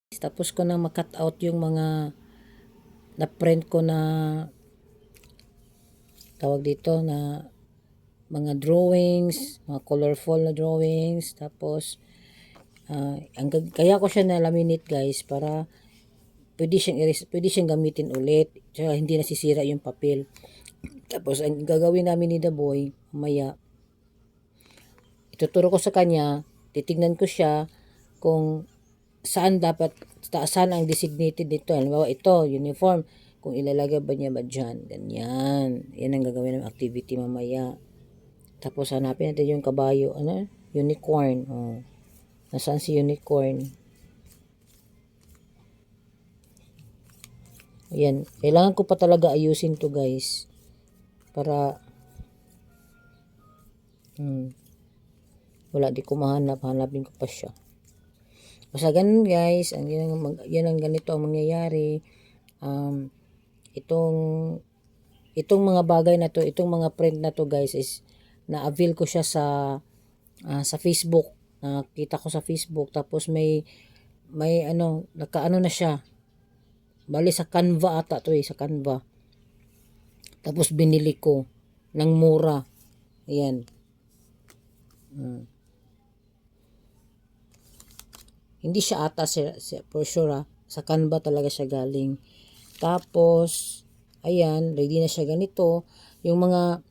Tapos ko na makat out yung mga na-print ko na tawag dito na mga drawings, mga colorful na drawings. Tapos kaya ko siya na laminate guys para pwede siyang gamitin ulit. Tsaka hindi nasisira yung papel. Tapos ang gagawin namin ni The Boy mamaya, ituturo ko sa kanya, titignan ko siya kung saan ang designated nito. Halimbawa ito, uniform. Kung ilalagay ba niya ba dyan. Ganyan. Yan ang gagawin ng activity mamaya. Tapos hanapin natin yung kabayo. Unicorn. Oh. Nasaan si unicorn? Ayan. Kailangan ko pa talaga ayusin to guys. Para wala, di ko mahanap. Hanapin ko pa siya. Basta ganun guys, yan ang ganito ang mangyayari. Itong mga bagay na to, itong mga print na to guys is na-avail ko siya sa Facebook. Nakita ko sa Facebook, tapos may nakaano na siya. Bali sa Canva ata to sa Canva. Tapos binili ko ng mura. Ayan. Hindi siya ata for sure sa Canva talaga siya galing. Tapos ayan, ready na siya ganito. Yung mga